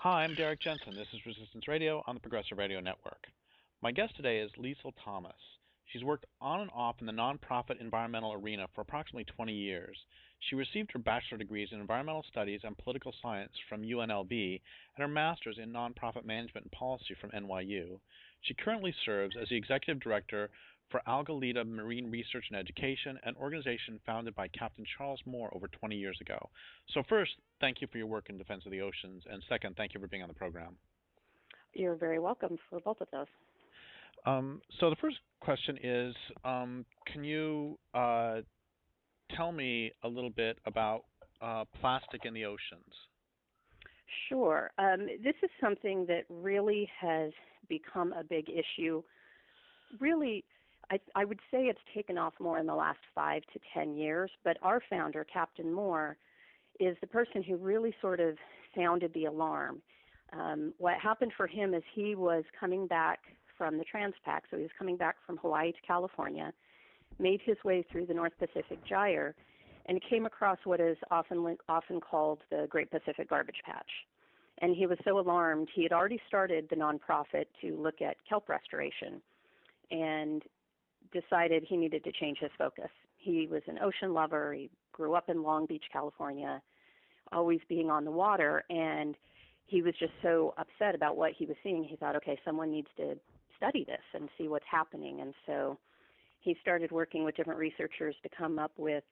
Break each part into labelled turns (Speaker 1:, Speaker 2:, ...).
Speaker 1: Hi, I'm Derrick Jensen. This is Resistance Radio on the Progressive Radio Network. My guest today is Liesl Thomas. She's worked on and off in the nonprofit environmental arena for approximately 20 years. She received her bachelor degrees in environmental studies and political science from UNLV and her master's in nonprofit management and policy from NYU. She currently serves as the executive director for Algalita Marine Research and Education, an organization founded by Captain Charles Moore over 20 years ago. So first, thank you for your work in defense of the oceans, and second, thank you for being on the program.
Speaker 2: You're very welcome for both of those.
Speaker 1: So the first question is, can you tell me a little bit about plastic in the oceans?
Speaker 2: Sure. This is something that really has become a big issue. Really, I would say it's taken off more in the last 5 to 10 years, but our founder, Captain Moore, is the person who really sort of sounded the alarm. What happened for him is he was coming back from the Transpac, so he was coming back from Hawaii to California, made his way through the North Pacific Gyre, and came across what is often called the Great Pacific Garbage Patch. And he was so alarmed, he had already started the nonprofit to look at kelp restoration and decided he needed to change his focus. He was an ocean lover. He grew up in Long Beach, California, always being on the water, and he was just so upset about what he was seeing. He thought, okay, someone needs to study this and see what's happening. And so he started working with different researchers to come up with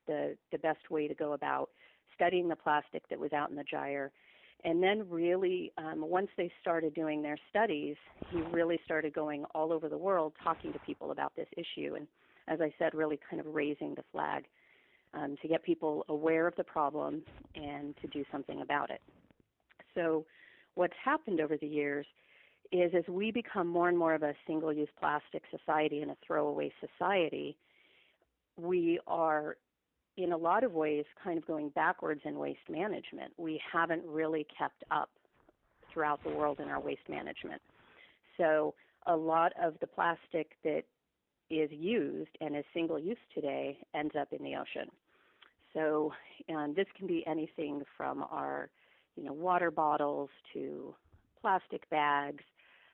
Speaker 2: the best way to go about studying the plastic that was out in the gyre. And then really, once they started doing their studies, he really started going all over the world talking to people about this issue. And as I said, really kind of raising the flag to get people aware of the problem and to do something about it. So what's happened over the years is as we become more and more of a single-use plastic society and a throwaway society, we are in a lot of ways kind of going backwards in waste management. We haven't really kept up throughout the world in our waste management. So a lot of the plastic that is used and is single-use today ends up in the ocean. So this can be anything from our water bottles to plastic bags.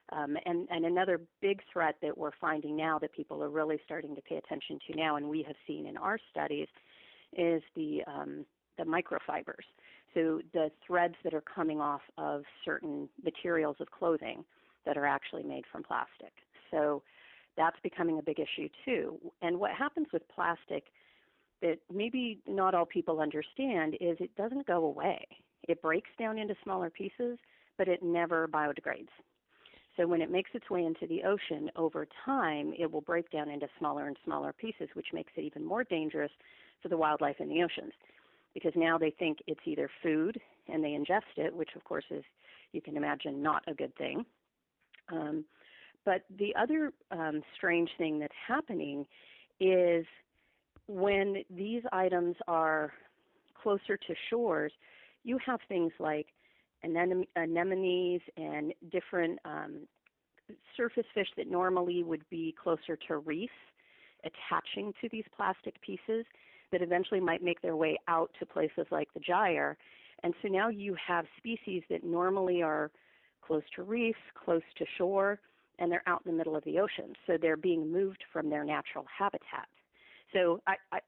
Speaker 2: And another big threat that we're finding now that people are really starting to pay attention to now, and we have seen in our studies, is the microfibers. So the threads that are coming off of certain materials of clothing that are actually made from plastic. So that's becoming a big issue too. And what happens with plastic that maybe not all people understand is it doesn't go away. It breaks down into smaller pieces, but it never biodegrades. So when it makes its way into the ocean, over time, it will break down into smaller and smaller pieces, which makes it even more dangerous for the wildlife in the oceans. Because now they think it's either food and they ingest it, which of course is, you can imagine, not a good thing. But the other strange thing that's happening is when these items are closer to shores, you have things like anemones and different surface fish that normally would be closer to reefs attaching to these plastic pieces that eventually might make their way out to places like the gyre. And so now you have species that normally are close to reefs, close to shore, and they're out in the middle of the ocean. So they're being moved from their natural habitat. So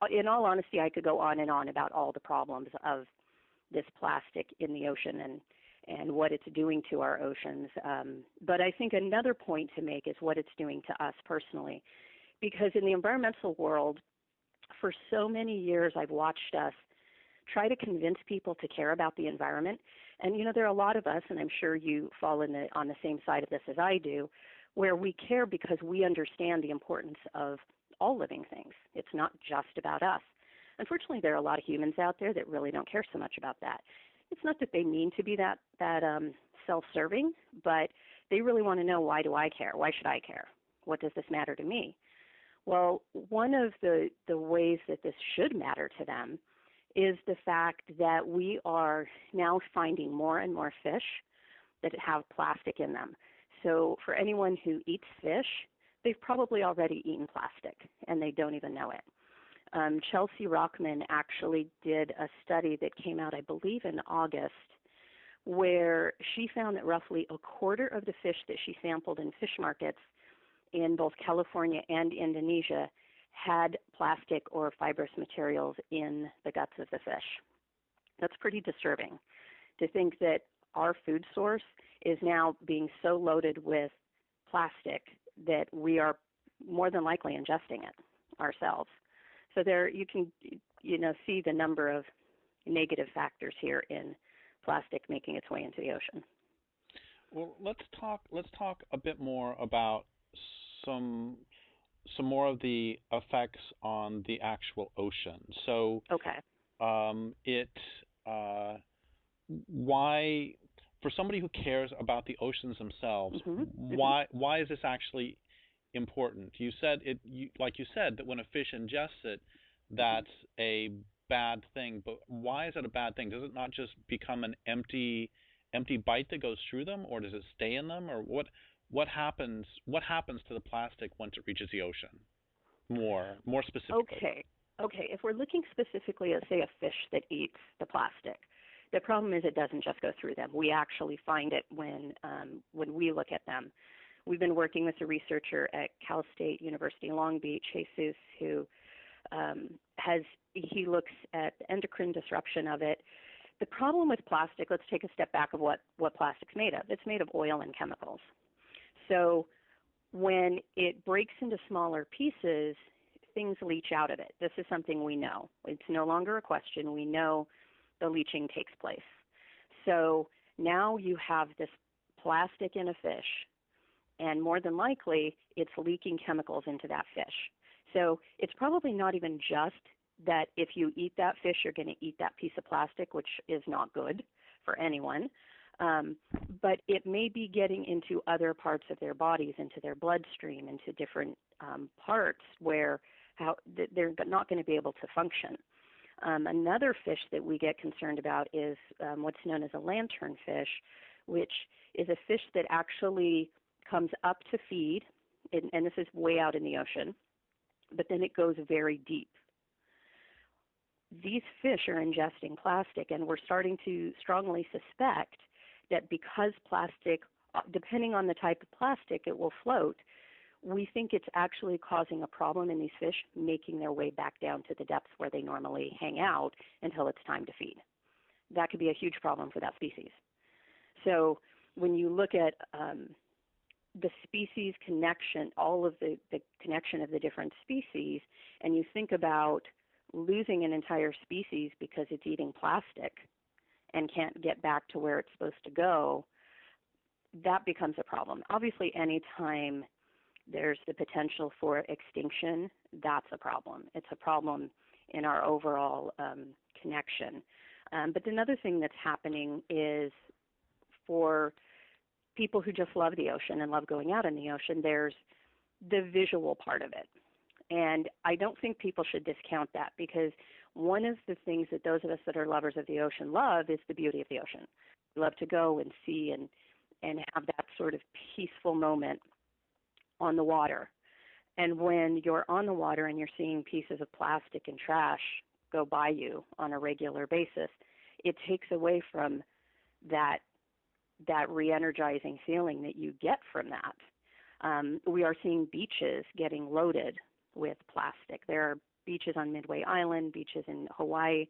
Speaker 2: in all honesty, I could go on and on about all the problems of this plastic in the ocean and what it's doing to our oceans. But I think another point to make is what it's doing to us personally. Because in the environmental world, for so many years, I've watched us try to convince people to care about the environment. And, there are a lot of us, and I'm sure you fall on the same side of this as I do, where we care because we understand the importance of all living things. It's not just about us. Unfortunately, there are a lot of humans out there that really don't care so much about that. It's not that they mean to be that self-serving, but they really want to know, why do I care? Why should I care? What does this matter to me? Well, one of the ways that this should matter to them is the fact that we are now finding more and more fish that have plastic in them. So for anyone who eats fish, they've probably already eaten plastic, and they don't even know it. Chelsea Rockman actually did a study that came out, I believe, in August, where she found that roughly a quarter of the fish that she sampled in fish markets in both California and Indonesia had plastic or fibrous materials in the guts of the fish. That's pretty disturbing to think that our food source is now being so loaded with plastic that we are more than likely ingesting it ourselves. So there you can see the number of negative factors here in plastic making its way into the ocean.
Speaker 1: Well, let's talk a bit more about some more of the effects on the actual ocean. So,
Speaker 2: okay.
Speaker 1: Why, for somebody who cares about the oceans themselves, why is this actually important? You said like you said that when a fish ingests it, that's a bad thing. But why is it a bad thing? Does it not just become an empty bite that goes through them, or does it stay in them, or what happens to the plastic once it reaches the ocean? More specifically.
Speaker 2: Okay. If we're looking specifically at, say, a fish that eats the plastic, the problem is it doesn't just go through them. We actually find it when we look at them. We've been working with a researcher at Cal State University Long Beach, Jesus, who he looks at the endocrine disruption of it. The problem with plastic, let's take a step back of what plastic's made of. It's made of oil and chemicals. So when it breaks into smaller pieces, things leach out of it. This is something we know. It's no longer a question. We know the leaching takes place. So now you have this plastic in a fish, and more than likely, it's leaking chemicals into that fish. So it's probably not even just that if you eat that fish, you're going to eat that piece of plastic, which is not good for anyone. But it may be getting into other parts of their bodies, into their bloodstream, into different parts where they're not going to be able to function. Another fish that we get concerned about is what's known as a lanternfish, which is a fish that actually comes up to feed, and this is way out in the ocean, but then it goes very deep. These fish are ingesting plastic, and we're starting to strongly suspect that because plastic, depending on the type of plastic, it will float. We think it's actually causing a problem in these fish, making their way back down to the depths where they normally hang out until it's time to feed. That could be a huge problem for that species. So when you look at the species connection, all of the connection of the different species, and you think about losing an entire species because it's eating plastic and can't get back to where it's supposed to go, that becomes a problem. Obviously, anytime there's the potential for extinction, that's a problem. It's a problem in our overall connection. But another thing that's happening is for people who just love the ocean and love going out in the ocean, there's the visual part of it. And I don't think people should discount that, because one of the things that those of us that are lovers of the ocean love is the beauty of the ocean. We love to go and see and have that sort of peaceful moment on the water. And when you're on the water and you're seeing pieces of plastic and trash go by you on a regular basis, it takes away from that re-energizing feeling that you get from that. We are seeing beaches getting loaded with plastic. There are beaches on Midway Island, beaches in Hawaii,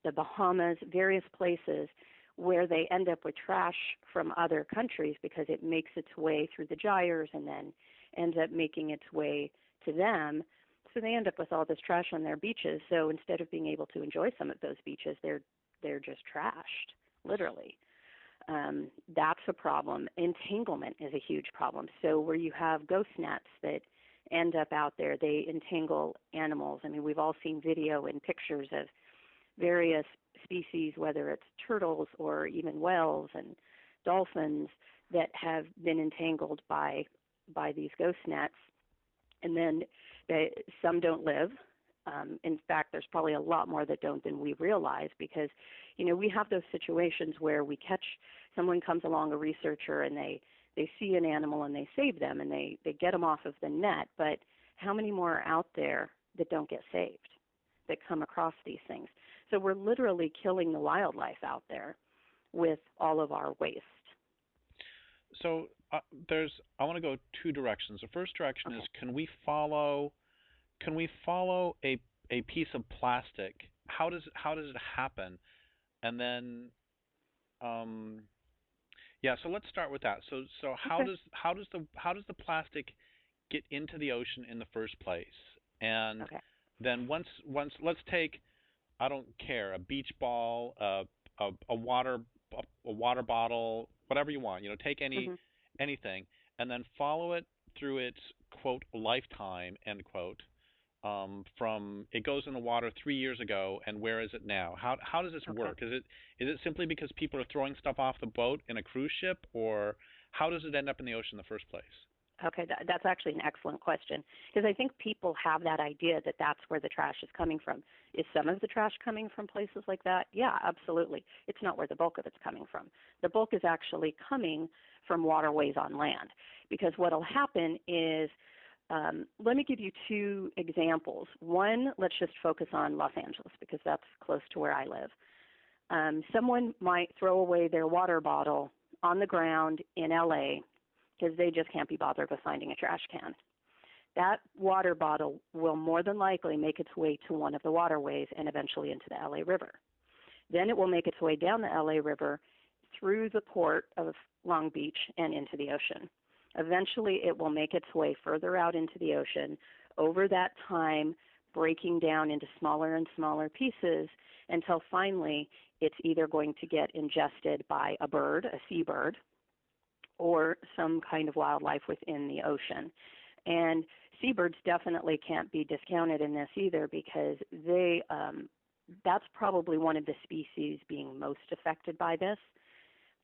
Speaker 2: the Bahamas, various places where they end up with trash from other countries because it makes its way through the gyres and then ends up making its way to them. So they end up with all this trash on their beaches. So instead of being able to enjoy some of those beaches, they're just trashed, literally. That's a problem. Entanglement is a huge problem. So where you have ghost nets that end up out there, they entangle animals. I mean, we've all seen video and pictures of various species, whether it's turtles or even whales and dolphins, that have been entangled by these ghost nets. And then some don't live. In fact, there's probably a lot more that don't than we realize, because, we have those situations where someone comes along, a researcher, and they see an animal and they save them and they get them off of the net. But how many more are out there that don't get saved, that come across these things? So we're literally killing the wildlife out there with all of our waste.
Speaker 1: So I want to go two directions. The first direction is
Speaker 2: Okay.
Speaker 1: can we follow a piece of plastic? How does it happen? And then yeah, so let's start with that. So
Speaker 2: Okay.
Speaker 1: how does the plastic get into the ocean in the first place? And
Speaker 2: Okay.
Speaker 1: then once let's take, I don't care, a beach ball, a water bottle, whatever you want. Take
Speaker 2: Mhm.
Speaker 1: anything, and then follow it through its quote lifetime end quote. From it goes in the water 3 years ago, and where is it now? How does this
Speaker 2: Okay.
Speaker 1: work? Is it simply because people are throwing stuff off the boat in a cruise ship, or how does it end up in the ocean in the first place?
Speaker 2: Okay, that's actually an excellent question, because I think people have that idea that that's where the trash is coming from. Is some of the trash coming from places like that? Yeah, absolutely. It's not where the bulk of it's coming from. The bulk is actually coming from waterways on land, because what will happen is, let me give you two examples. One, let's just focus on Los Angeles because that's close to where I live. Someone might throw away their water bottle on the ground in LA because they just can't be bothered with finding a trash can. That water bottle will more than likely make its way to one of the waterways and eventually into the LA River. Then it will make its way down the LA River through the port of Long Beach and into the ocean. Eventually it will make its way further out into the ocean, over that time breaking down into smaller and smaller pieces until finally it's either going to get ingested by a bird, a seabird, or some kind of wildlife within the ocean. And seabirds definitely can't be discounted in this either, because that's probably one of the species being most affected by this,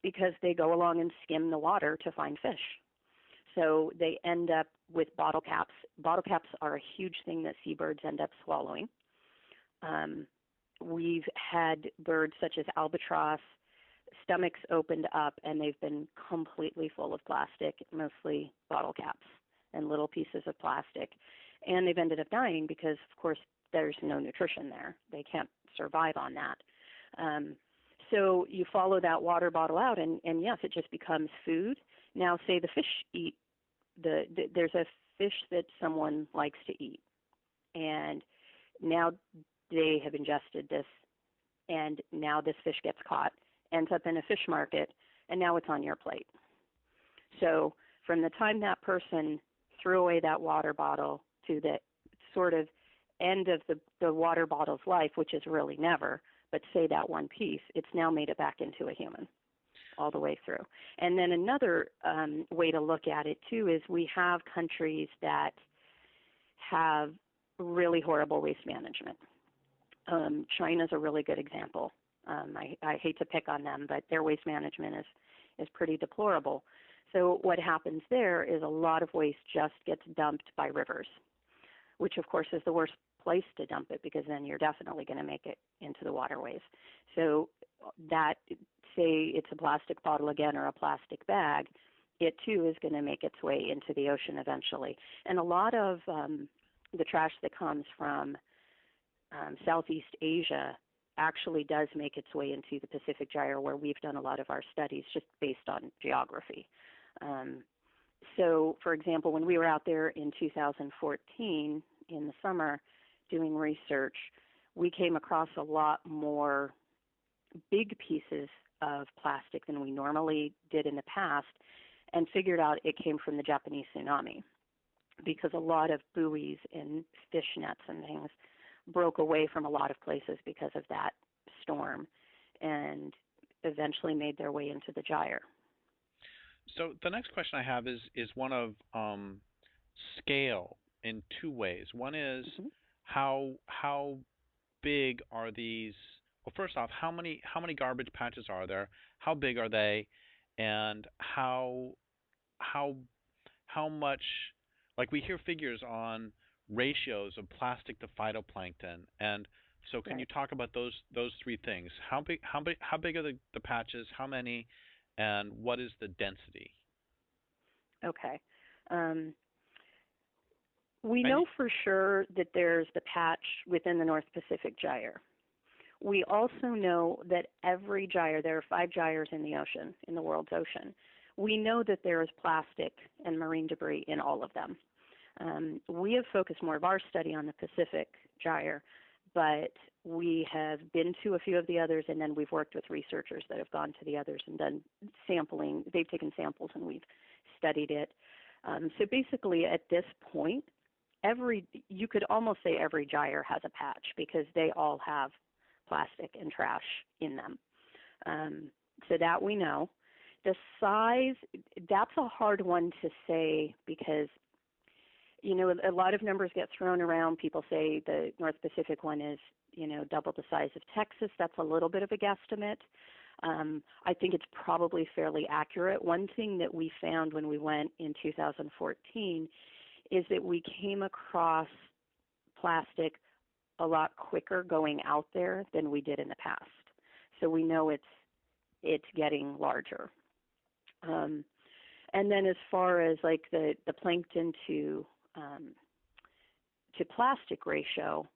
Speaker 2: because they go along and skim the water to find fish. So they end up with bottle caps. Bottle caps are a huge thing that seabirds end up swallowing. We've had birds such as albatross, stomachs opened up and they've been completely full of plastic, mostly bottle caps and little pieces of plastic. And they've ended up dying because, of course, there's no nutrition there. They can't survive on that. So you follow that water bottle out, and yes, it just becomes food. Now, say the fish eat, there's a fish that someone likes to eat, and now they have ingested this, and now this fish gets caught, ends up in a fish market, and now it's on your plate. So from the time that person threw away that water bottle to the sort of end of the water bottle's life, which is really never, but say that one piece, it's now made it back into a human all the way through. And then another way to look at it, too, is we have countries that have really horrible waste management. China's a really good example. I hate to pick on them, but their waste management is pretty deplorable. So what happens there is a lot of waste just gets dumped by rivers, which of course is the worst place to dump it, because then you're definitely going to make it into the waterways. So that, say it's a plastic bottle again or a plastic bag, it too is going to make its way into the ocean eventually. And a lot of the trash that comes from Southeast Asia actually does make its way into the Pacific Gyre, where we've done a lot of our studies just based on geography. So, for example, when we were out there in 2014 in the summer doing research, we came across a lot more big pieces of plastic than we normally did in the past, and figured out it came from the Japanese tsunami, because a lot of buoys and fish nets and things broke away from a lot of places because of that storm and eventually made their way into the gyre.
Speaker 1: So the next question I have is one of scale in two ways. One is how big are these? Well, first off, how many garbage patches are there? How big are they? And how much? Like, we hear figures on ratios of plastic to phytoplankton, and so can you talk about those three things? How big are the patches? How many? And what is the density?
Speaker 2: Okay. We know for sure that there's the patch within the North Pacific Gyre. We also know that every gyre, there are 5 gyres in the ocean, in the world's ocean. We know that there is plastic and marine debris in all of them. We have focused more of our study on the Pacific gyre, but we have been to a few of the others, and then we've worked with researchers that have gone to the others and done sampling. They've taken samples and we've studied it. So basically at this point, you could almost say every gyre has a patch because they all have plastic and trash in them. So that we know. The size, that's a hard one to say because, a lot of numbers get thrown around. People say the North Pacific one is, double the size of Texas. That's a little bit of a guesstimate. I think it's probably fairly accurate. One thing that we found when we went in 2014 is that we came across plastic a lot quicker going out there than we did in the past. So we know it's getting larger. And then as far as like the plankton to plastic ratio,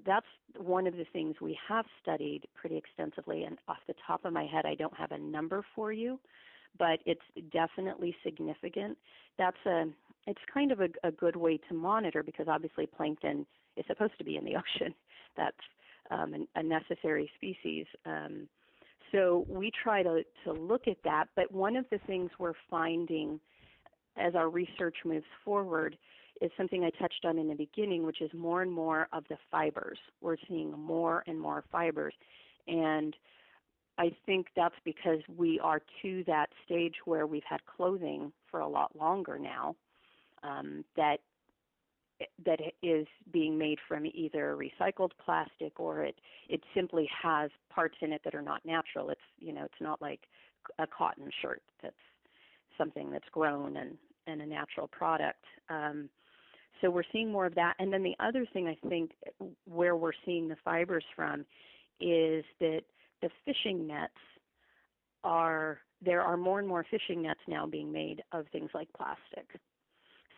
Speaker 2: that's one of the things we have studied pretty extensively. And off the top of my head, I don't have a number for you, but it's definitely significant. It's kind of a good way to monitor because obviously plankton is supposed to be in the ocean. That's a necessary species. So we try to look at that, but one of the things we're finding as our research moves forward is something I touched on in the beginning, which is more and more of the fibers. We're seeing more and more fibers, and I think that's because we are to that stage where we've had clothing for a lot longer now that is being made from either recycled plastic or it simply has parts in it that are not natural. It's it's not like a cotton shirt that's something that's grown and a natural product. So we're seeing more of that. And then the other thing I think where we're seeing the fibers from is that the fishing nets there are more and more fishing nets now being made of things like plastic.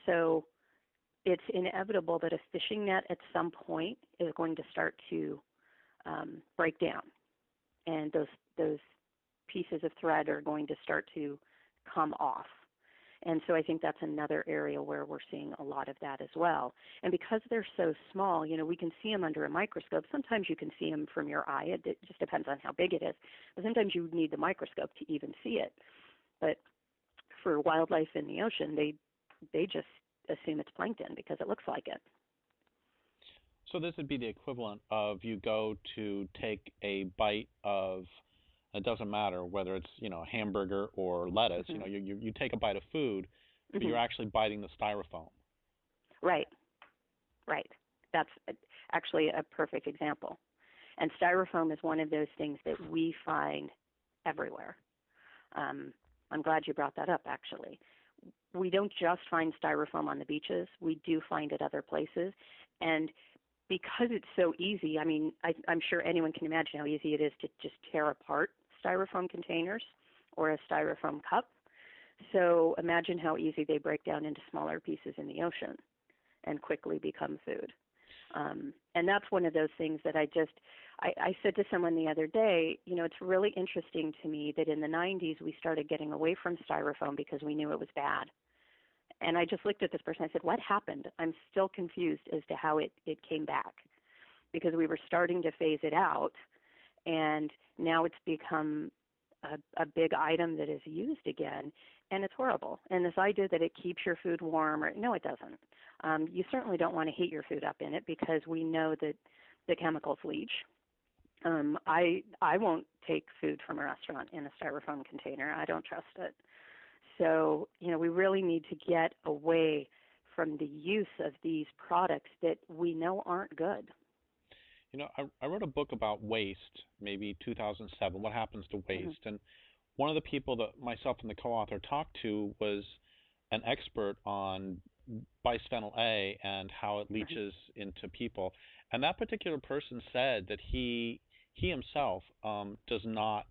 Speaker 2: So it's inevitable that a fishing net at some point is going to start to break down, and those pieces of thread are going to start to come off. And so I think that's another area where we're seeing a lot of that as well. And because they're so small, we can see them under a microscope. Sometimes you can see them from your eye. It just depends on how big it is. But sometimes you need the microscope to even see it. But for wildlife in the ocean, they just assume it's plankton because it looks like it.
Speaker 1: So this would be the equivalent of you go to take a bite of, it doesn't matter whether it's a hamburger or lettuce.
Speaker 2: Mm-hmm.
Speaker 1: You take a bite of food, but
Speaker 2: Mm-hmm.
Speaker 1: you're actually biting the styrofoam.
Speaker 2: Right. That's actually a perfect example. And styrofoam is one of those things that we find everywhere. I'm glad you brought that up, actually. We don't just find styrofoam on the beaches. We do find it other places. And because it's so easy, I'm sure anyone can imagine how easy it is to just tear apart styrofoam containers or a styrofoam cup. So imagine how easy they break down into smaller pieces in the ocean and quickly become food. And that's one of those things that I said to someone the other day, it's really interesting to me that in the 90s we started getting away from styrofoam because we knew it was bad. And I just looked at this person. I said, what happened? I'm still confused as to how it came back because we were starting to phase it out, and now it's become a big item that is used again, and it's horrible. And this idea that it keeps your food warm, no, it doesn't. You certainly don't want to heat your food up in it because we know that the chemicals leach. I won't take food from a restaurant in a styrofoam container. I don't trust it. So, we really need to get away from the use of these products that we know aren't good.
Speaker 1: I wrote a book about waste, maybe 2007, What Happens to Waste.
Speaker 2: Mm-hmm.
Speaker 1: And one of the people that myself and the co-author talked to was an expert on bisphenol A and how it leaches into people. And that particular person said that he himself does not,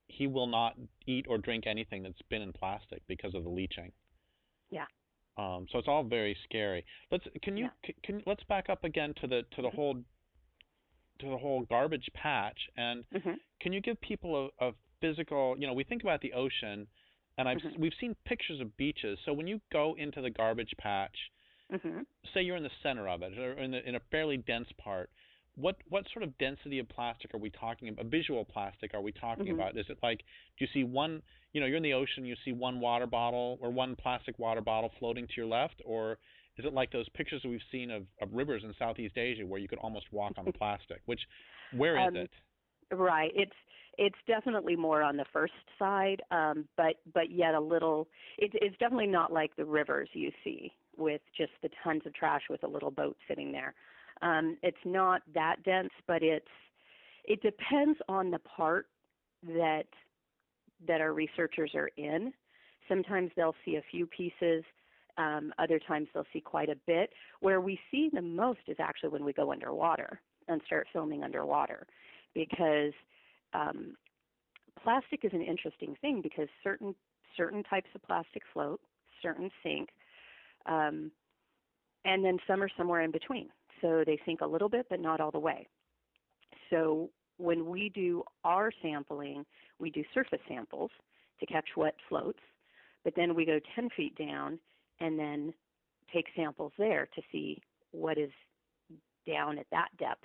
Speaker 1: he will not eat or drink anything that's been in plastic because of the leaching.
Speaker 2: Yeah.
Speaker 1: So it's all very scary. Let's back up again to the whole to the whole garbage patch. And
Speaker 2: Mhm.
Speaker 1: can you give people a physical, we think about the ocean, and
Speaker 2: Mhm.
Speaker 1: we've seen pictures of beaches. So when you go into the garbage patch,
Speaker 2: Mhm.
Speaker 1: say you're in the center of it or in a fairly dense part, what sort of density of plastic are we talking about? Visual plastic are we talking
Speaker 2: Mhm.
Speaker 1: about? Is it like, do you see one, you're in the ocean, you see one water bottle or one plastic water bottle floating to your left, or is it like those pictures we've seen of rivers in Southeast Asia where you could almost walk on the plastic? Where is
Speaker 2: um,
Speaker 1: it?
Speaker 2: right. It's definitely more on the first side, but yet a little. It's definitely not like the rivers you see with just the tons of trash with a little boat sitting there. It's not that dense, but it depends on the part that our researchers are in. Sometimes they'll see a few pieces. Other times they'll see quite a bit. Where we see the most is actually when we go underwater and start filming underwater, because um, plastic is an interesting thing because certain types of plastic float, certain sink, um, and then some are somewhere in between. So they sink a little bit, but not all the way. So when we do our sampling, we do surface samples to catch what floats, but then we go 10 feet down and then take samples there to see what is down at that depth.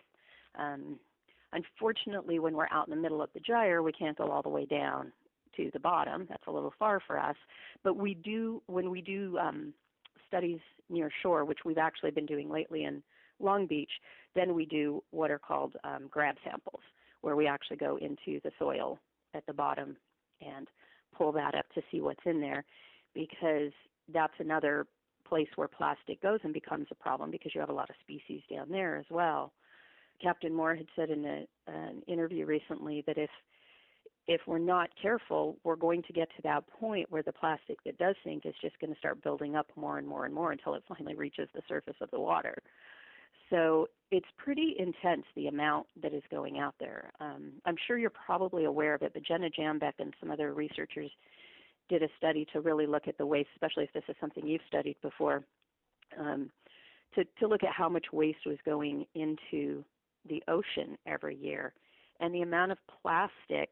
Speaker 2: Um, Unfortunately, when we're out in the middle of the gyre, we can't go all the way down to the bottom. That's a little far for us. But we do, when we do studies near shore, which we've actually been doing lately in Long Beach, then we do what are called grab samples, where we actually go into the soil at the bottom and pull that up to see what's in there, because that's another place where plastic goes and becomes a problem, because you have a lot of species down there as well. Captain Moore had said in an interview recently that if we're not careful, we're going to get to that point where the plastic that does sink is just going to start building up more and more and more until it finally reaches the surface of the water. So it's pretty intense, the amount that is going out there. I'm sure you're probably aware of it, but Jenna Jambeck and some other researchers did a study to really look at the waste, especially if this is something you've studied before, to look at how much waste was going into the ocean every year. And the amount of plastic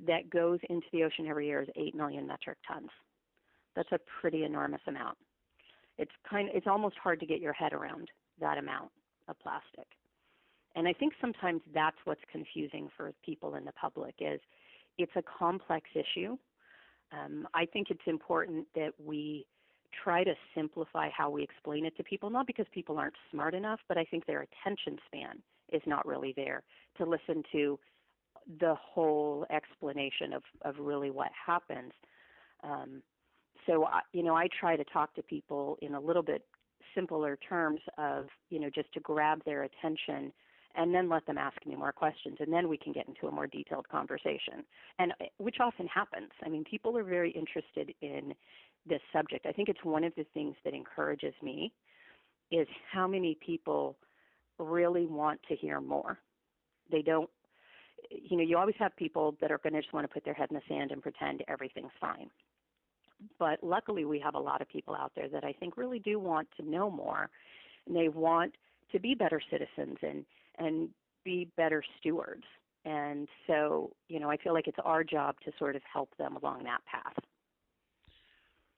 Speaker 2: that goes into the ocean every year is 8 million metric tons. That's a pretty enormous amount. It's almost hard to get your head around that amount of plastic. And I think sometimes that's what's confusing for people in the public, is it's a complex issue. I think it's important that we try to simplify how we explain it to people, not because people aren't smart enough, but I think their attention span is not really there to listen to the whole explanation of really what happens. So, I try to talk to people in a little bit simpler terms of, just to grab their attention and then let them ask me more questions, and then we can get into a more detailed conversation, and which often happens. I mean, people are very interested in this subject. I think it's one of the things that encourages me is how many people really want to hear more. They don't, you always have people that are going to just want to put their head in the sand and pretend everything's fine. But luckily we have a lot of people out there that I think really do want to know more, and they want to be better citizens and be better stewards. And so, I feel like it's our job to sort of help them along that path.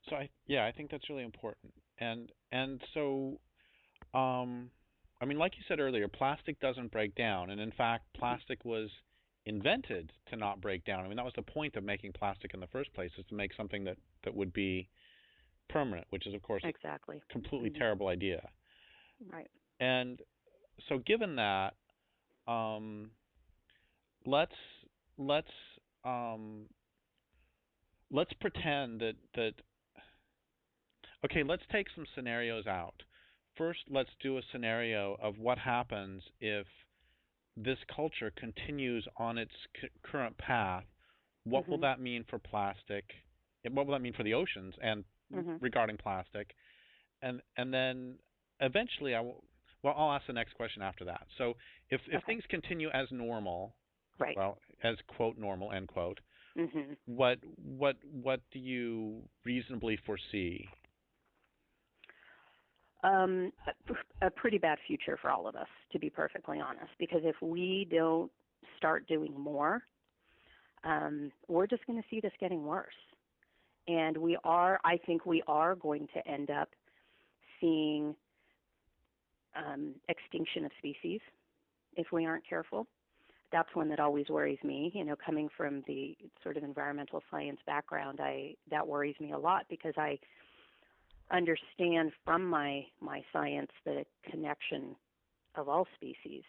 Speaker 1: So I think that's really important. And so, I mean, like you said earlier, plastic doesn't break down, and in fact, plastic was invented to not break down. I mean, that was the point of making plastic in the first place, is to make something that would be permanent, which is, of course,
Speaker 2: Exactly.
Speaker 1: a completely terrible idea.
Speaker 2: Right.
Speaker 1: And so, given that, um, let's let's um, let's pretend that okay, let's take some scenarios out. First, let's do a scenario of what happens if this culture continues on its current path. What will that mean for plastic? What will that mean for the oceans and regarding plastic? And then eventually I'll ask the next question after that. So if things continue as normal,
Speaker 2: right,
Speaker 1: well, as quote normal end quote, what do you reasonably foresee?
Speaker 2: A pretty bad future for all of us, to be perfectly honest, because if we don't start doing more, we're just going to see this getting worse. And I think we are going to end up seeing extinction of species if we aren't careful. That's one that always worries me. Coming from the sort of environmental science background, that worries me a lot because I understand from my science the connection of all species.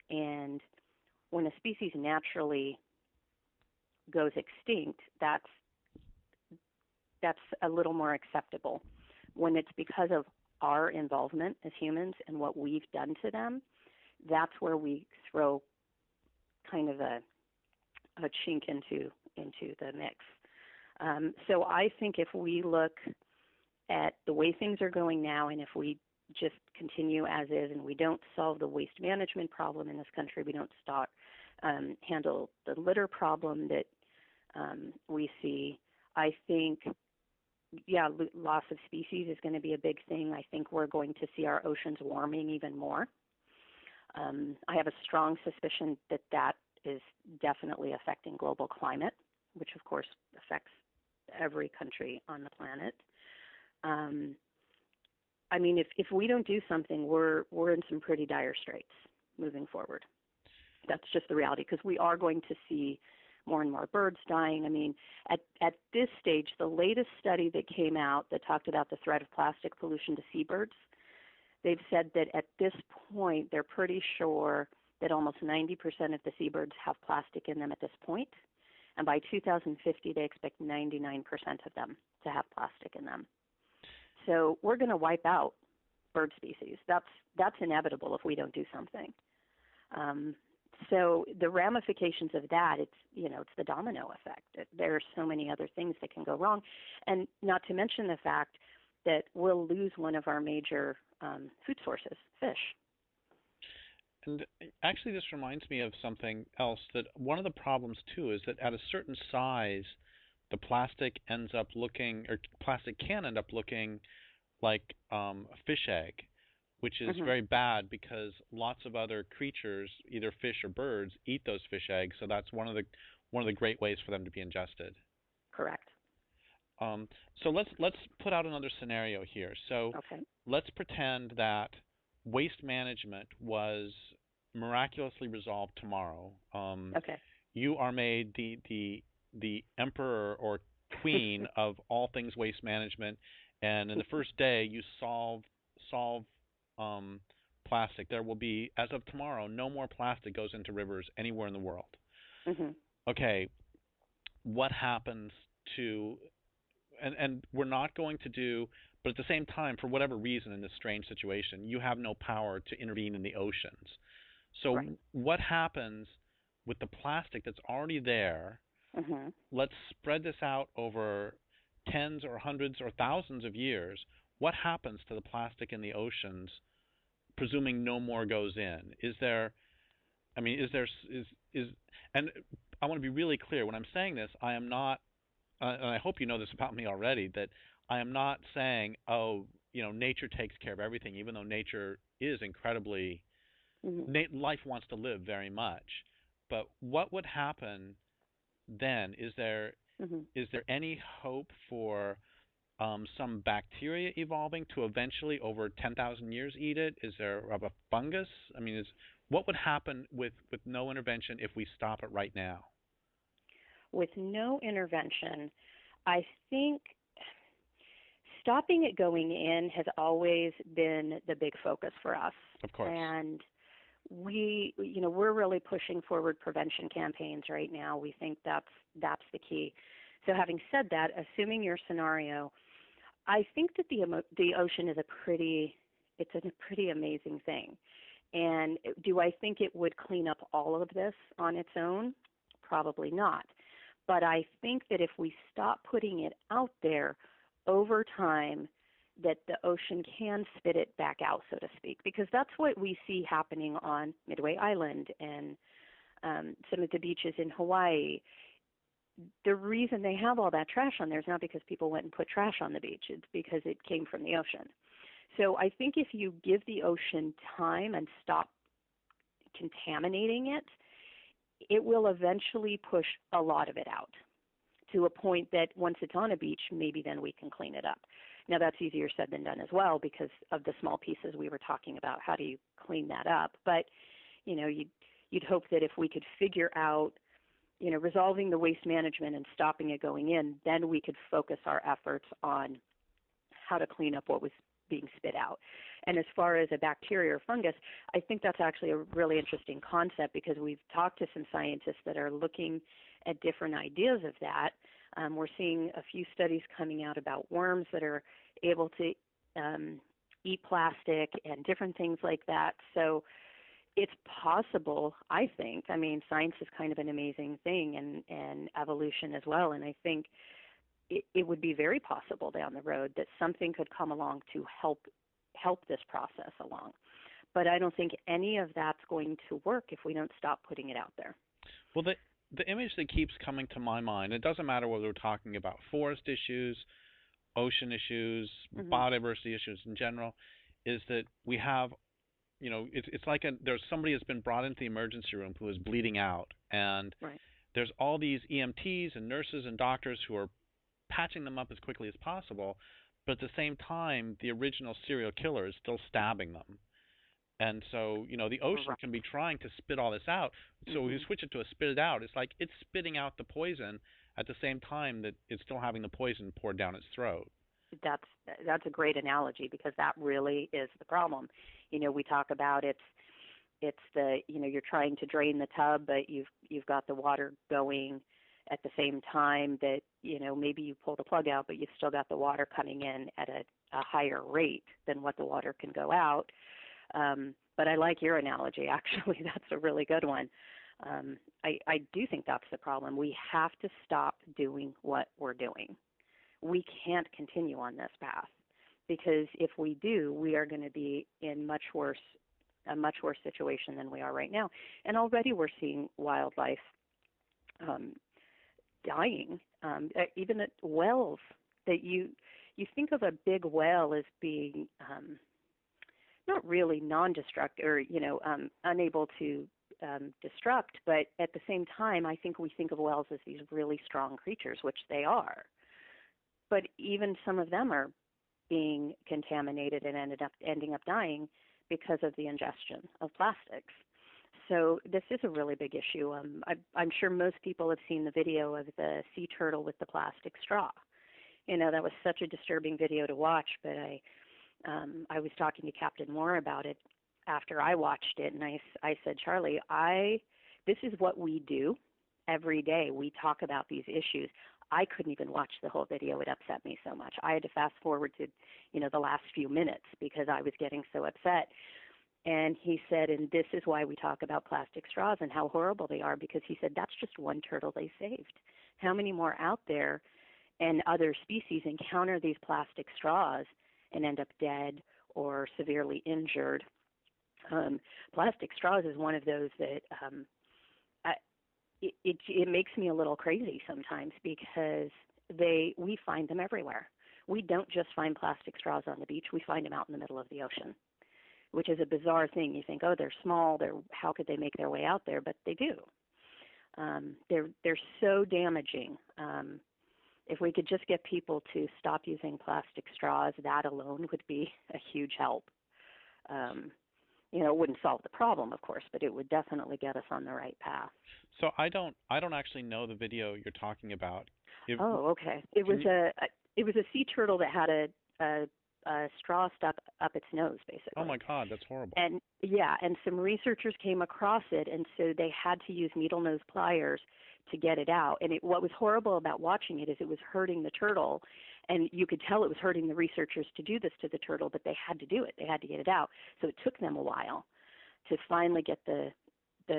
Speaker 2: And when a species naturally goes extinct, that's a little more acceptable. When it's because of our involvement as humans and what we've done to them, that's where we throw kind of a chink into the mix. So I think if we look at the way things are going now, and if we just continue as is, and we don't solve the waste management problem in this country, we don't handle the litter problem that we see, I think, loss of species is going to be a big thing. I think we're going to see our oceans warming even more. I have a strong suspicion that is definitely affecting global climate, which of course affects every country on the planet. I mean, if we don't do something, we're in some pretty dire straits moving forward. That's just the reality, because we are going to see more and more birds dying. I mean, at this stage, the latest study that came out that talked about the threat of plastic pollution to seabirds, they've said that at this point, they're pretty sure that almost 90% of the seabirds have plastic in them at this point. And by 2050, they expect 99% of them to have plastic in them. So we're going to wipe out bird species. That's inevitable if we don't do something. So the ramifications of that, it's the domino effect. There are so many other things that can go wrong, and not to mention the fact that we'll lose one of our major food sources, fish.
Speaker 1: And actually, this reminds me of something else, that one of the problems, too, is that at a certain size, the plastic can end up looking like a fish egg, which is very bad because lots of other creatures, either fish or birds, eat those fish eggs. So that's one of the great ways for them to be ingested.
Speaker 2: Correct.
Speaker 1: So let's put out another scenario here. So let's pretend that waste management was miraculously resolved tomorrow. You are made the emperor or queen of all things waste management, and in the first day you solve plastic. There will be, as of tomorrow, no more plastic goes into rivers anywhere in the world. Okay, what happens to, and we're not going to do, but at the same time, for whatever reason in this strange situation, you have no power to intervene in the oceans. So what happens with the plastic that's already there? Let's spread this out over tens or hundreds or thousands of years. What happens to the plastic in the oceans, presuming no more goes in? And I want to be really clear when I'm saying this. I am not, and I hope you know this about me already, that I am not saying, nature takes care of everything, even though nature is incredibly, life wants to live very much. But what would happen then? Is there any hope for some bacteria evolving to eventually, over 10,000 years, eat it? Is there a fungus? I mean, what would happen with no intervention if we stop it right now?
Speaker 2: With no intervention, I think stopping it going in has always been the big focus for us.
Speaker 1: Of course.
Speaker 2: And we're really pushing forward prevention campaigns right now. We think that's the key. So having said that, assuming your scenario, I think that the ocean is a pretty amazing thing. And do I think it would clean up all of this on its own? Probably not. But I think that if we stop putting it out there over time, that the ocean can spit it back out, so to speak, because that's what we see happening on Midway Island and some of the beaches in Hawaii. The reason they have all that trash on there is not because people went and put trash on the beach. It's because it came from the ocean. So I think if you give the ocean time and stop contaminating it, it will eventually push a lot of it out to a point that once it's on a beach, maybe then we can clean it up. Now that's easier said than done as well because of the small pieces we were talking about. How do you clean that up? But, you'd hope that if we could figure out, resolving the waste management and stopping it going in, then we could focus our efforts on how to clean up what was being spit out. And as far as a bacteria or fungus, I think that's actually a really interesting concept because we've talked to some scientists that are looking at different ideas of that. We're seeing a few studies coming out about worms that are able to eat plastic and different things like that. So it's possible, I think. I mean, science is kind of an amazing thing and evolution as well. And I think it would be very possible down the road that something could come along to help this process along. But I don't think any of that's going to work if we don't stop putting it out there.
Speaker 1: Well, the image that keeps coming to my mind, it doesn't matter whether we're talking about forest issues, ocean issues, biodiversity issues in general, is that we have, it's like there's somebody has been brought into the emergency room who is bleeding out, and there's all these EMTs and nurses and doctors who are patching them up as quickly as possible, but at the same time, the original serial killer is still stabbing them. And so, the ocean can be trying to spit all this out. So we switch it to a spit it out. It's like it's spitting out the poison at the same time that it's still having the poison poured down its throat.
Speaker 2: That's a great analogy because that really is the problem. We talk about it's the, you're trying to drain the tub, but you've got the water going at the same time that, maybe you pull the plug out, but you've still got the water coming in at a higher rate than what the water can go out. But I like your analogy, actually. That's a really good one. I do think that's the problem. We have to stop doing what we're doing. We can't continue on this path because if we do, we are going to be in a much worse situation than we are right now. And already we're seeing wildlife dying, even at wells. That you think of a big whale as being not really non-destructive or unable to destruct, but at the same time, I think we think of whales as these really strong creatures, which they are. But even some of them are being contaminated and ending up dying because of the ingestion of plastics. So this is a really big issue. I'm sure most people have seen the video of the sea turtle with the plastic straw. That was such a disturbing video to watch, but I was talking to Captain Moore about it after I watched it, and I said, Charlie, this is what we do every day. We talk about these issues. I couldn't even watch the whole video. It upset me so much. I had to fast forward to, the last few minutes because I was getting so upset. And he said, and this is why we talk about plastic straws and how horrible they are, because he said that's just one turtle they saved. How many more out there and other species encounter these plastic straws and end up dead or severely injured? Plastic straws is one of those that it makes me a little crazy sometimes because we find them everywhere. We don't just find plastic straws on the beach. We find them out in the middle of the ocean, which is a bizarre thing. You think, oh, they're small. How could they make their way out there? But they do. They're so damaging. If we could just get people to stop using plastic straws, that alone would be a huge help. It wouldn't solve the problem, of course, but it would definitely get us on the right path.
Speaker 1: So I don't actually know the video you're talking about.
Speaker 2: Okay. It was a sea turtle that had a straw stuck up its nose, basically.
Speaker 1: Oh my God, that's horrible.
Speaker 2: And some researchers came across it, and so they had to use needle nose pliers to get it out. And what was horrible about watching it is it was hurting the turtle, and you could tell it was hurting the researchers to do this to the turtle, but they had to do it. They had to get it out. So it took them a while to finally get the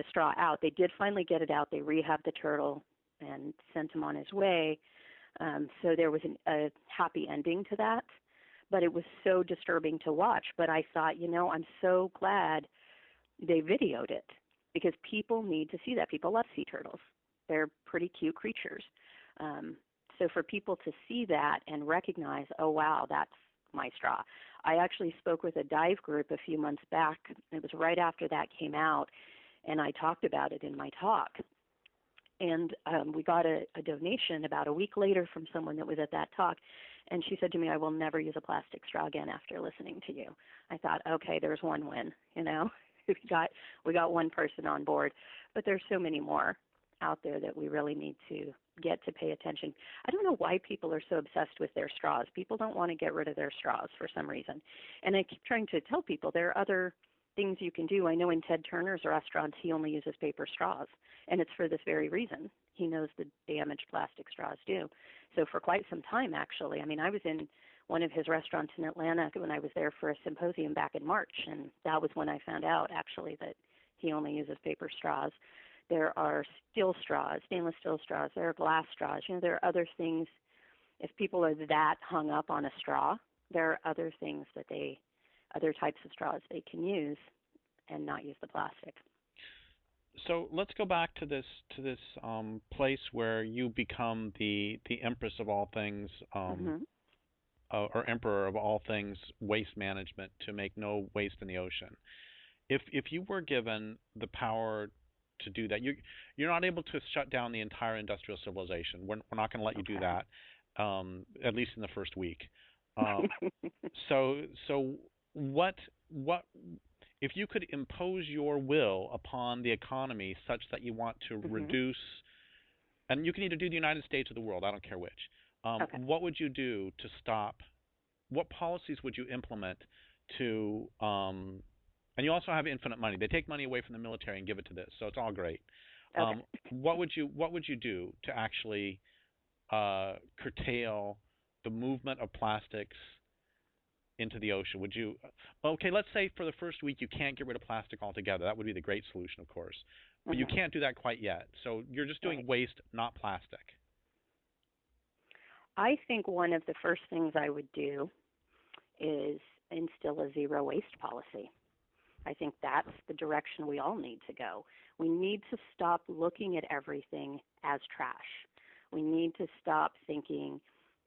Speaker 2: straw out. They did finally get it out. They rehabbed the turtle and sent him on his way. So there was a happy ending to that. But it was so disturbing to watch. But I thought, I'm so glad they videoed it because people need to see that. People love sea turtles. They're pretty cute creatures. So for people to see that and recognize, oh, wow, my straw. I actually spoke with a dive group a few months back. It was right after that came out, and I talked about it in my talk. And we got a donation about a week later from someone that was at that talk, and she said to me, "I will never use a plastic straw again after listening to you." I thought, okay, there's one win, you know. we got one person on board, but there's so many more out there that we really need to get to pay attention. I don't know why people are so obsessed with their straws. People don't want to get rid of their straws for some reason. And I keep trying to tell people there are other things you can do. I know in Ted Turner's restaurants, he only uses paper straws, and it's for this very reason. He knows the damage plastic straws do. So for quite some time, actually, I mean, I was in one of his restaurants in Atlanta when I was there for a symposium back in March, and that was when I found out, actually, that he only uses paper straws. There are steel straws, stainless steel straws. There are glass straws. You know, there are other things. If people are that hung up on a straw, there are other things that other types of straws they can use and not use the plastic.
Speaker 1: So let's go back to this place where you become the empress of all things, or emperor of all things waste management, to make no waste in the ocean. If you were given the power to do that, you're not able to shut down the entire industrial civilization. We're not going to let you do that, at least in the first week. So what if you could impose your will upon the economy such that you want to reduce, and you can either do the United States or the world, I don't care which. What would you do to stop? What policies would you implement to? And you also have infinite money. They take money away from the military and give it to this, so it's all great. What would you do to actually curtail the movement of plastics into the ocean? Would you? Okay, let's say for the first week you can't get rid of plastic altogether. That would be the great solution, of course. But you can't do that quite yet. So you're just doing waste, not plastic.
Speaker 2: I think one of the first things I would do is instill a zero waste policy. I think that's the direction we all need to go. We need to stop looking at everything as trash. We need to stop thinking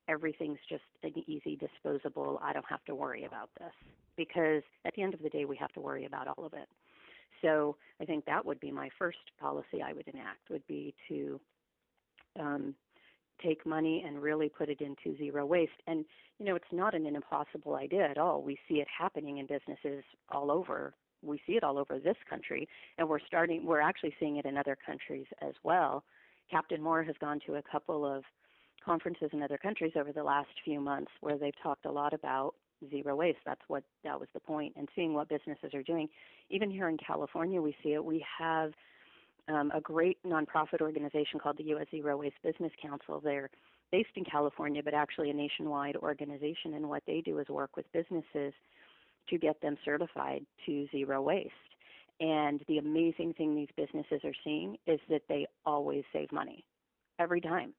Speaker 2: everything's just an easy disposable, I don't have to worry about this. Because at the end of the day, we have to worry about all of it. So I think that would be my first policy I would enact, would be to take money and really put it into zero waste. And, you know, it's not an impossible idea at all. We see it happening in businesses all over. We see it all over this country, and we're actually seeing it in other countries as well. Captain Moore has gone to a couple of conferences in other countries over the last few months where they've talked a lot about zero waste. That was the point, and seeing what businesses are doing. Even here in California, we see it. We have a great nonprofit organization called the U.S. Zero Waste Business Council. They're based in California, but actually a nationwide organization, and what they do is work with businesses to get them certified to zero waste. And the amazing thing these businesses are seeing is that they always save money, every time.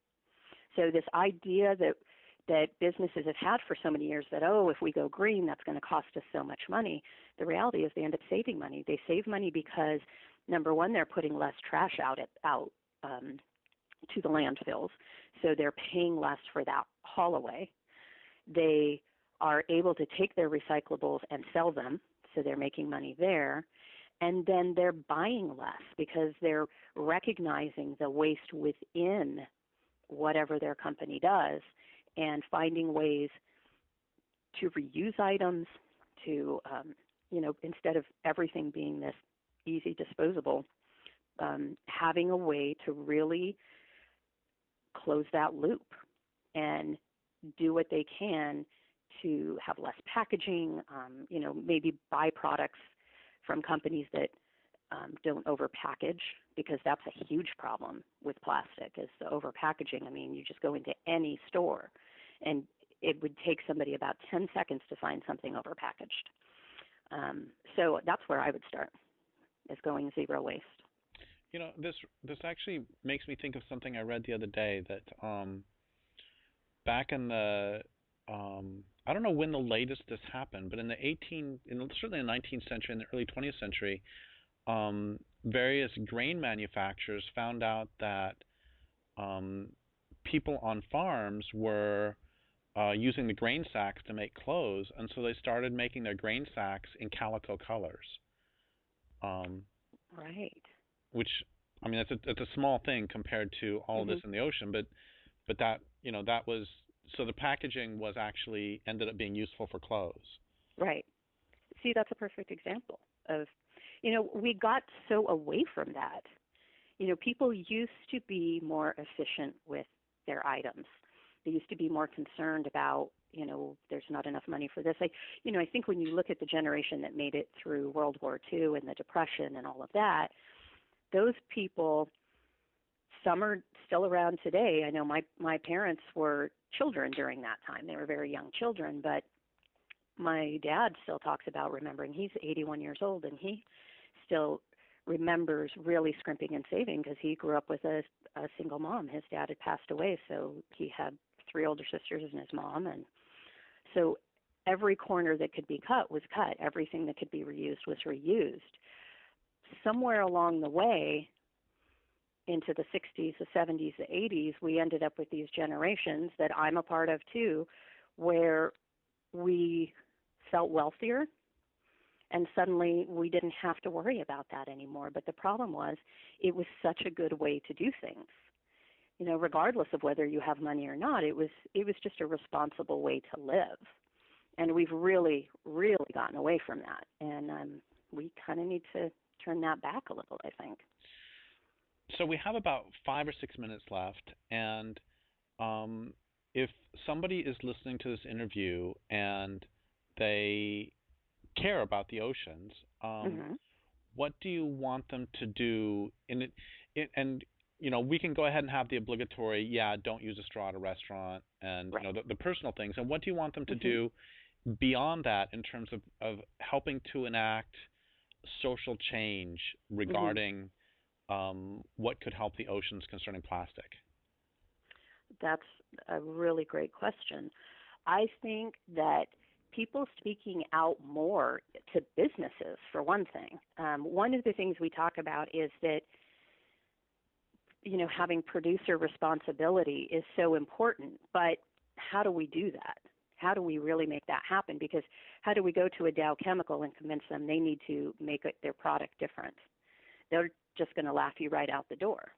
Speaker 2: So this idea that businesses have had for so many years that, if we go green, that's going to cost us so much money. The reality is they end up saving money. They save money because, number one, they're putting less trash out to the landfills, so they're paying less for that haul away. They are able to take their recyclables and sell them, so they're making money there. And then they're buying less because they're recognizing the waste within whatever their company does and finding ways to reuse items, to, instead of everything being this easy disposable, having a way to really close that loop and do what they can to have less packaging, maybe buy products from companies that don't overpackage, because that's a huge problem with plastic, is the overpackaging. I mean, you just go into any store and it would take somebody about 10 seconds to find something overpackaged. So that's where I would start, is going zero waste.
Speaker 1: You know, this actually makes me think of something I read the other day, that back in the I don't know when the latest this happened, but certainly in the 19th century and the early 20th century, various grain manufacturers found out that people on farms were using the grain sacks to make clothes, and so they started making their grain sacks in calico colors.
Speaker 2: Right.
Speaker 1: Which, I mean, it's a small thing compared to all of this in the ocean, but that, that was, so the packaging was actually ended up being useful for clothes.
Speaker 2: Right. See, that's a perfect example of, we got so away from that. People used to be more efficient with their items. They used to be more concerned about, there's not enough money for this. I think when you look at the generation that made it through World War II and the Depression and all of that, those people, some are still around today. I know my parents were children during that time. They were very young children, but my dad still talks about remembering. He's 81 years old, and he still remembers really scrimping and saving because he grew up with a single mom. His dad had passed away, so he had 3 older sisters and his mom, and so every corner that could be cut was cut. Everything that could be reused was reused. Somewhere along the way, into the 60s, the 70s, the 80s, we ended up with these generations that I'm a part of too, where we felt wealthier, and suddenly we didn't have to worry about that anymore. But the problem was it was such a good way to do things. Regardless of whether you have money or not, it was just a responsible way to live. And we've really, really gotten away from that. And we kind of need to turn that back a little, I think.
Speaker 1: So we have about 5 or 6 minutes left, and if somebody is listening to this interview and they care about the oceans, what do you want them to do in it? And we can go ahead and have the obligatory, don't use a straw at a restaurant, and
Speaker 2: right.
Speaker 1: The personal things. And what do you want them to do beyond that in terms of helping to enact social change regarding what could help the oceans concerning plastic?
Speaker 2: That's a really great question. I think that people speaking out more to businesses, for one thing. One of the things we talk about is that, having producer responsibility is so important, but how do we do that? How do we really make that happen? Because how do we go to a Dow Chemical and convince them they need to make their product different? They're just going to laugh you right out the door.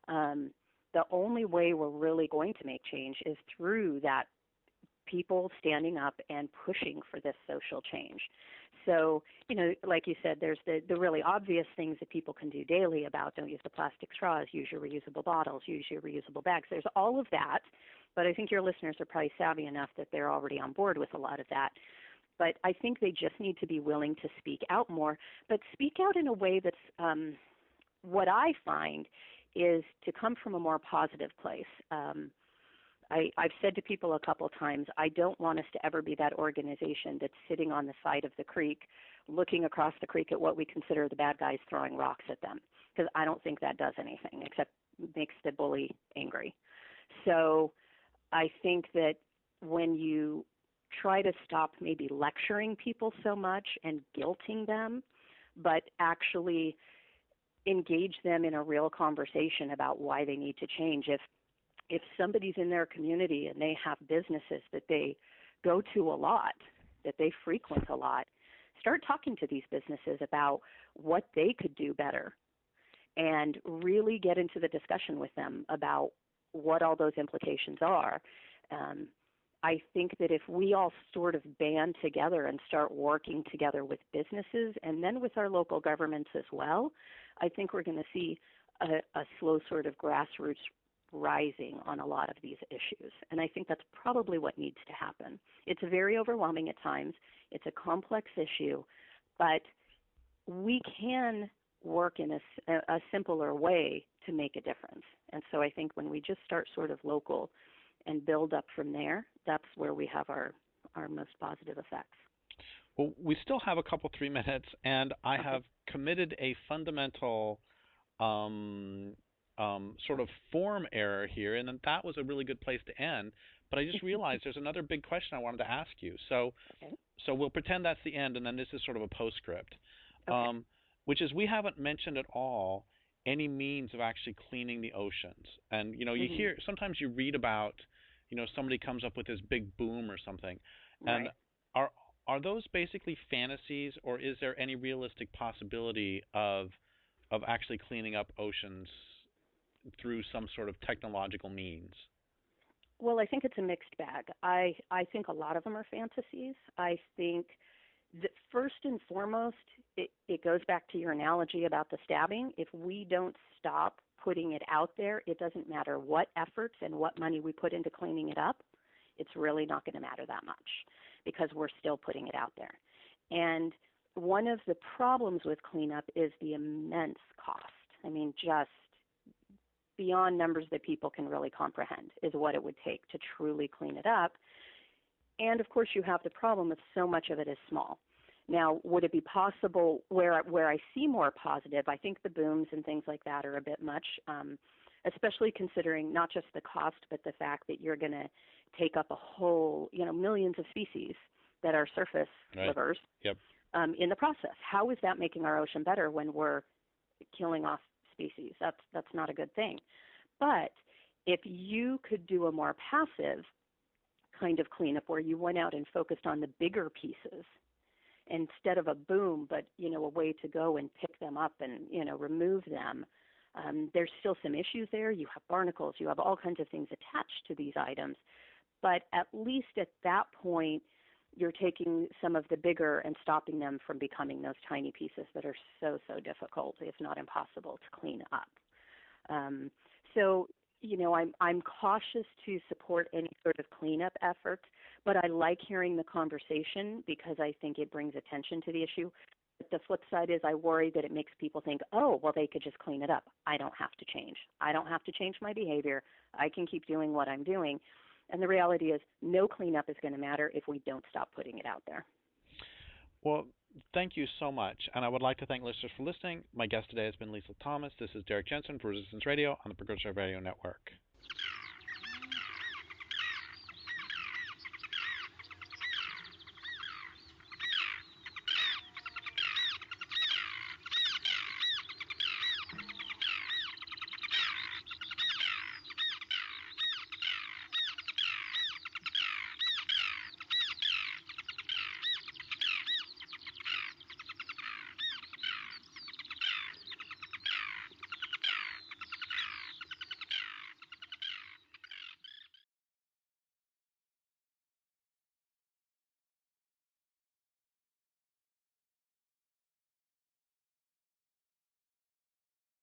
Speaker 2: The only way we're really going to make change is through that people standing up and pushing for this social change. So, like you said, there's the really obvious things that people can do daily about don't use the plastic straws, use your reusable bottles, use your reusable bags. There's all of that, but I think your listeners are probably savvy enough that they're already on board with a lot of that. But I think they just need to be willing to speak out more, but speak out in a way that's what I find is to come from a more positive place. I've said to people a couple times, I don't want us to ever be that organization that's sitting on the side of the creek, looking across the creek at what we consider the bad guys throwing rocks at them, because I don't think that does anything except makes the bully angry. So I think that when you try to stop maybe lecturing people so much and guilting them, but actually engage them in a real conversation about why they need to change. If somebody's in their community and they have businesses that they go to a lot, that they frequent a lot, start talking to these businesses about what they could do better and really get into the discussion with them about what all those implications are. I think that if we all sort of band together and start working together with businesses and then with our local governments as well, I think we're going to see a slow sort of grassroots rising on a lot of these issues. And I think that's probably what needs to happen. It's very overwhelming at times. It's a complex issue, but we can work in a simpler way to make a difference. And so I think when we just start sort of local and build up from there, that's where we have our most positive effects.
Speaker 1: Well, we still have a couple, 3 minutes, and I have committed a fundamental sort of form error here, and that was a really good place to end. But I just realized there's another big question I wanted to ask you. So we'll pretend that's the end, and then this is sort of a postscript, which is we haven't mentioned at all any means of actually cleaning the oceans. And you hear sometimes you read about somebody comes up with this big boom or something. And
Speaker 2: Right.
Speaker 1: are are those basically fantasies, or is there any realistic possibility of actually cleaning up oceans through some sort of technological means?
Speaker 2: Well, I think it's a mixed bag. I think a lot of them are fantasies. I think that first and foremost, it goes back to your analogy about the stabbing. If we don't stop putting it out there, it doesn't matter what efforts and what money we put into cleaning it up, it's really not going to matter that much because we're still putting it out there. And one of the problems with cleanup is the immense cost. I mean, just beyond numbers that people can really comprehend is what it would take to truly clean it up. And of course, you have the problem of so much of it is small. Now, would it be possible where I see more positive? I think the booms and things like that are a bit much, especially considering not just the cost, but the fact that you're going to take up a whole, millions of species that are surface
Speaker 1: Right.
Speaker 2: livers
Speaker 1: Yep.
Speaker 2: in the process. How is that making our ocean better when we're killing off species? That's not a good thing. But if you could do a more passive kind of cleanup where you went out and focused on the bigger pieces instead of a boom, but a way to go and pick them up and remove them. There's still some issues there. You have barnacles, you have all kinds of things attached to these items, but at least at that point, you're taking some of the bigger and stopping them from becoming those tiny pieces that are so difficult, if not impossible, to clean up. So I'm cautious to support any sort of cleanup efforts, but I like hearing the conversation because I think it brings attention to the issue. But the flip side is I worry that it makes people think, oh, well, they could just clean it up. I don't have to change. I don't have to change my behavior. I can keep doing what I'm doing. And the reality is no cleanup is going to matter if we don't stop putting it out there.
Speaker 1: Well, thank you so much. And I would like to thank listeners for listening. My guest today has been Liesl Thomas. This is Derrick Jensen for Resistance Radio on the Progressive Radio Network.